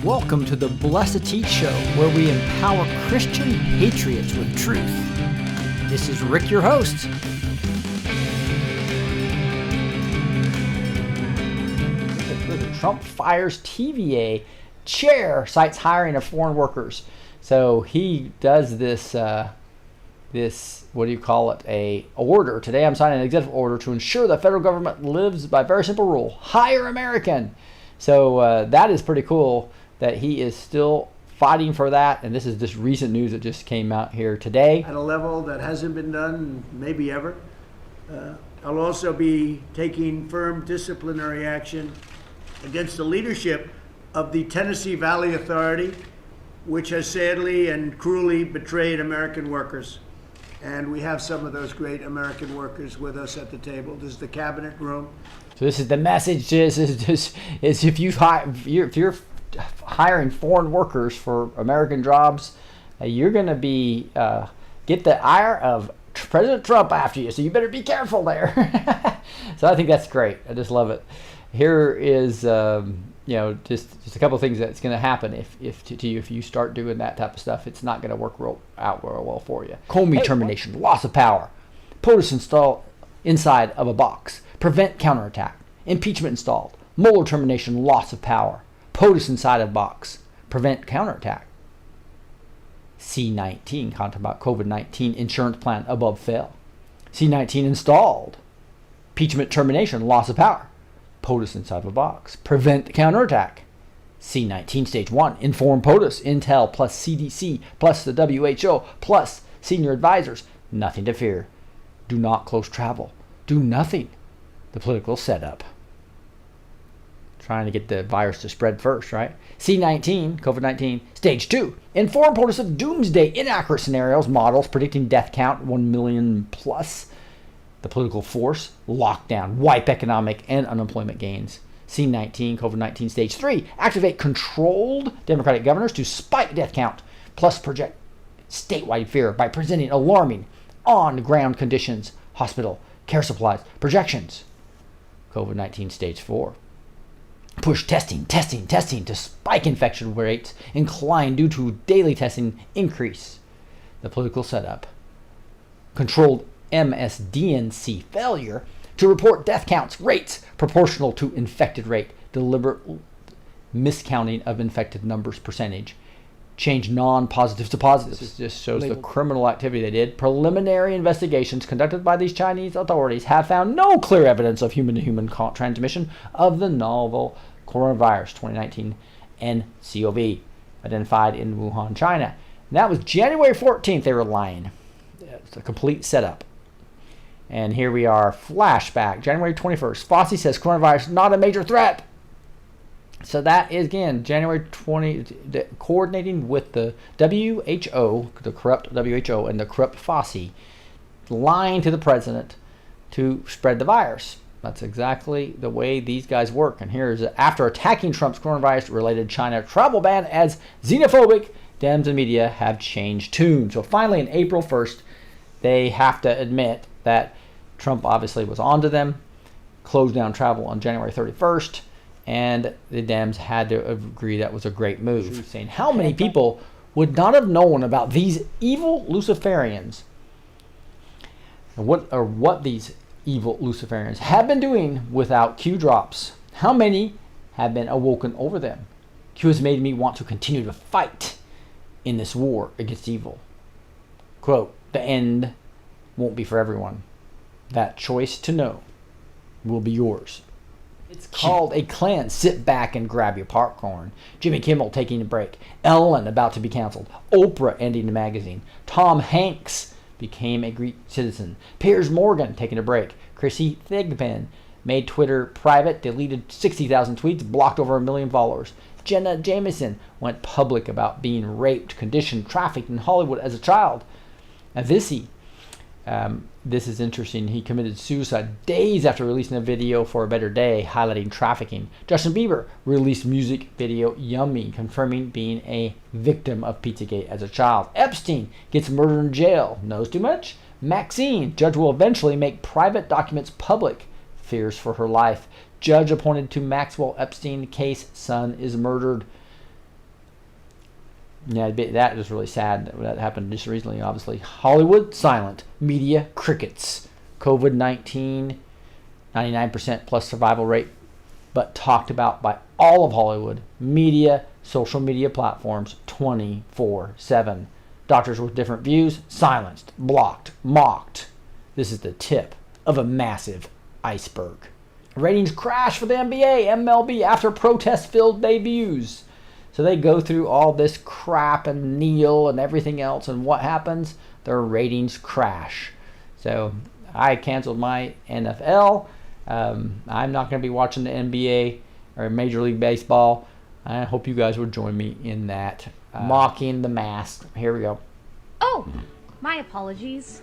Welcome to the B2T show, where we empower Christian patriots with truth. This is Rick, your host. Trump fires TVA chair, cites hiring of foreign workers. So he does this, what do you call it, a order. Today I'm signing an executive order to ensure the federal government lives by a very simple rule: hire American. So that is pretty cool that he is still fighting for that. And this is just recent news that just came out here today. At a level that hasn't been done maybe ever. I'll also be taking firm disciplinary action against the leadership of the Tennessee Valley Authority, which has sadly and cruelly betrayed American workers. And we have some of those great American workers with us at the table. This is the cabinet room. So this is the message: is if you're hiring foreign workers for American jobs, you're going to be get the ire of President Trump after you. So you better be careful there. So I think that's great. I just love it. Here is just a couple of things that's going to happen if you start doing that type of stuff. It's not going to work out real well for you. Comey termination, loss of power, POTUS installed inside of a box, prevent counterattack, impeachment installed, Mueller termination, loss of power, POTUS inside of box, prevent counterattack. C-19, content about COVID-19 insurance plan above fail. C-19 installed, impeachment termination, loss of power, POTUS inside of a box, prevent counterattack. C-19 stage 1, inform POTUS, Intel plus CDC plus the WHO plus senior advisors. Nothing to fear. Do not close travel. Do nothing. The political setup. Trying to get the virus to spread first, right? C-19, COVID-19, stage 2, inform POTUS of doomsday inaccurate scenarios, models predicting death count 1 million plus. The political force, lockdown, wipe economic and unemployment gains. C-19, COVID-19, stage 3, activate controlled Democratic governors to spike death count, plus project statewide fear by presenting alarming on-ground conditions, hospital, care supplies, projections. COVID-19, stage 4. Push testing to spike infection rates, incline due to daily testing increase. The political setup. Controlled MSDNC failure to report death counts rates proportional to infected rate, deliberate miscounting of infected numbers percentage, change non-positives to positives. This just shows the criminal activity they did. Preliminary investigations conducted by these Chinese authorities have found no clear evidence of human-to-human transmission of the novel coronavirus 2019 nCoV identified in Wuhan, China. And that was January 14th. They were lying. It's a complete setup. And here we are, flashback, January 21st. Fauci says coronavirus not a major threat. So that is, again, January 20, coordinating with the WHO, the corrupt WHO, and the corrupt Fauci, lying to the president to spread the virus. That's exactly the way these guys work. And here is, after attacking Trump's coronavirus-related China travel ban as xenophobic, Dems and media have changed tune. So finally, on April 1st, they have to admit that Trump obviously was onto them, closed down travel on January 31st, and the Dems had to agree that was a great move. Saying how many people would not have known about these evil Luciferians, and what these evil Luciferians have been doing without Q drops? How many have been awoken over them? Q has made me want to continue to fight in this war against evil. Quote, the end won't be for everyone. That choice to know will be yours. It's called a cleanse. Sit back and grab your popcorn. Jimmy Kimmel taking a break. Ellen about to be canceled. Oprah ending the magazine. Tom Hanks became a Greek citizen. Piers Morgan taking a break. Chrissy Thigpen made Twitter private, deleted 60,000 tweets, blocked over 1 million followers. Jenna Jameson went public about being raped, conditioned, trafficked in Hollywood as a child. Avicii, this is interesting. He committed suicide days after releasing a video for A Better Day highlighting trafficking. Justin Bieber released music video Yummy, confirming being a victim of Pizzagate as a child. Epstein gets murdered in jail. Knows too much? Maxine, judge will eventually make private documents public. Fears for her life. Judge appointed to Maxwell Epstein case. Son is murdered. Yeah, that is really sad. That happened just recently, obviously. Hollywood, silent. Media, crickets. COVID-19, 99% plus survival rate, but talked about by all of Hollywood, media, social media platforms, 24/7. Doctors with different views, silenced, blocked, mocked. This is the tip of a massive iceberg. Ratings crash for the NBA, MLB after protest-filled debuts. So they go through all this crap and kneel and everything else, and what happens? Their ratings crash. So I canceled my NFL. I'm not going to be watching the NBA or Major League Baseball. I hope you guys would join me in that. Mocking the mask. Here we go. Oh, my apologies.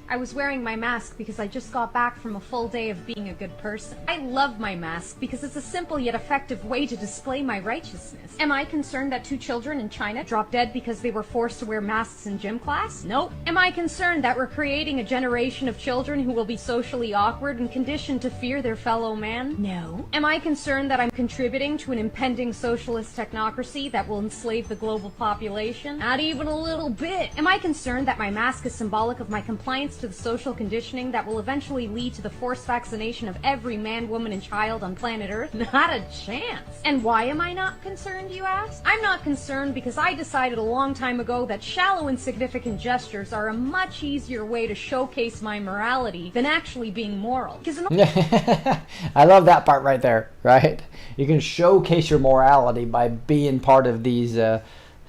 I was wearing my mask because I just got back from a full day of being a good person. I love my mask because it's a simple yet effective way to display my righteousness. Am I concerned that 2 children in China dropped dead because they were forced to wear masks in gym class? Nope. Am I concerned that we're creating a generation of children who will be socially awkward and conditioned to fear their fellow man? No. Am I concerned that I'm contributing to an impending socialist technocracy that will enslave the global population? Not even a little bit. Am I concerned that my mask is symbolic of my compliance to the social conditioning that will eventually lead to the forced vaccination of every man, woman, and child on planet Earth? Not a chance. And why am I not concerned, you ask? I'm not concerned because I decided a long time ago that shallow, insignificant gestures are a much easier way to showcase my morality than actually being moral. I love that part right there, right? You can showcase your morality by being part of these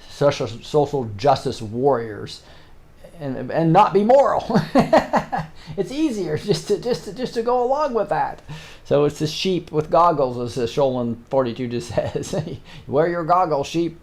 social justice warriors. And not be moral. It's easier just to go along with that. So it's the sheep with goggles, as Sholin 42 just says. Wear your goggles, sheep.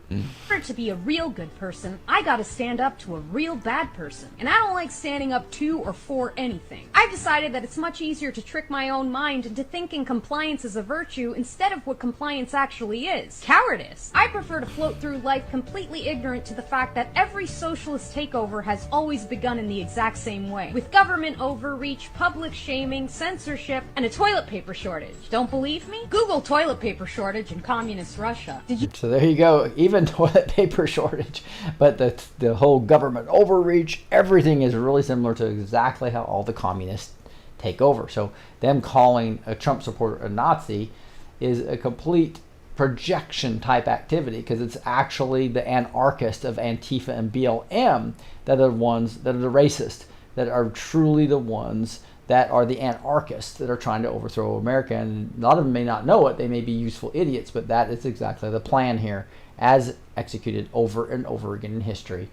For to be a real good person, I gotta stand up to a real bad person. And I don't like standing up to or for anything. I've decided that it's much easier to trick my own mind into thinking compliance is a virtue instead of what compliance actually is. Cowardice. I prefer to float through life completely ignorant to the fact that every socialist takeover has always begun in the exact same way. With government overreach, public shaming, censorship, and a toilet paper shortage. Don't believe me? Google toilet paper shortage in communist Russia. So there you go. Even toilet paper shortage, but the whole government overreach, everything is really similar to exactly how all the communists take over. So them calling a Trump supporter a Nazi is a complete projection type activity, because it's actually the anarchists of Antifa and BLM that are the ones that are the racists, that are truly the ones that are the anarchists that are trying to overthrow America. And a lot of them may not know it. They may be useful idiots, but that is exactly the plan here, as executed over and over again in history.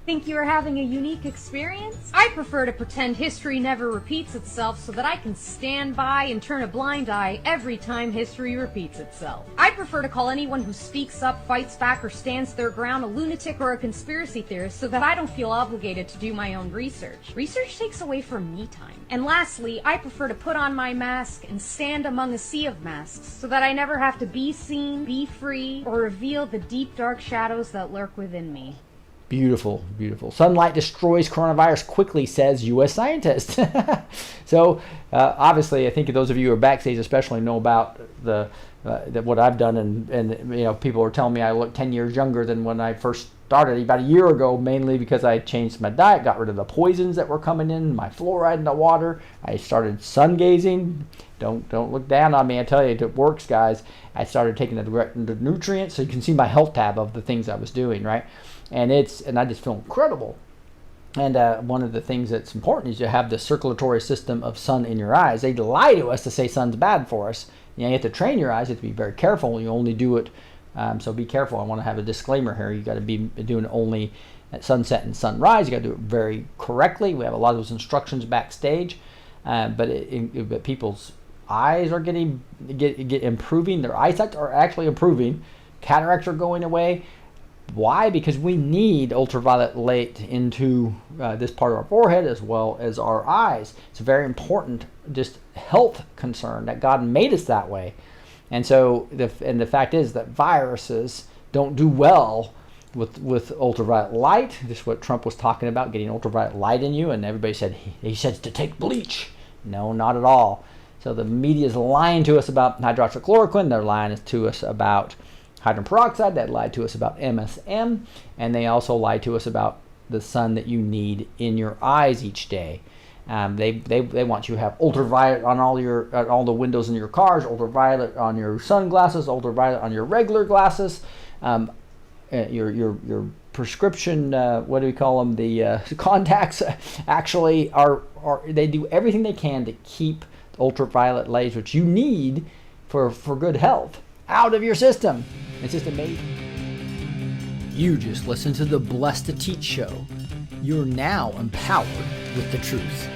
Think you are having a unique experience? I prefer to pretend history never repeats itself so that I can stand by and turn a blind eye every time history repeats itself. I prefer to call anyone who speaks up, fights back, or stands their ground a lunatic or a conspiracy theorist so that I don't feel obligated to do my own research. Research takes away from me time. And lastly, I prefer to put on my mask and stand among a sea of masks so that I never have to be seen, be free, or reveal the deep dark shadows that lurk within me. Beautiful, beautiful. Sunlight destroys coronavirus quickly, says U.S. scientist. So, obviously, I think those of you who are backstage especially know about what I've done, and people are telling me I look 10 years younger than when I first started about a year ago, mainly because I changed my diet, got rid of the poisons that were coming in, my fluoride in the water. I started sun gazing. Don't look down on me. I tell you, it works, guys. I started taking the nutrients, so you can see my health tab of the things I was doing, right? And I just feel incredible. And one of the things that's important is you have the circulatory system of sun in your eyes. They lie to us to say sun's bad for us. You have to train your eyes. You have to be very careful. You only do it. So be careful. I want to have a disclaimer here. You got to be doing it only at sunset and sunrise. You got to do it very correctly. We have a lot of those instructions backstage. But people's eyes are get improving. Their eyesight are actually improving. Cataracts are going away. Why? Because we need ultraviolet light into this part of our forehead as well as our eyes. It's a very important, just health concern that God made us that way. And so, the fact is that viruses don't do well with ultraviolet light. This is what Trump was talking about, getting ultraviolet light in you, and everybody said he says to take bleach. No, not at all. So the media is lying to us about hydroxychloroquine. They're lying to us about hydrogen peroxide. They lied to us about MSM, and they also lied to us about the sun that you need in your eyes each day. They want you to have ultraviolet on all the windows in your cars, ultraviolet on your sunglasses, ultraviolet on your regular glasses, your prescription, what do we call them? The contacts actually are they do everything they can to keep the ultraviolet rays, which you need for good health, out of your system. It's just amazing. You just listened to the Blessed to Teach show. You're now empowered with the truth.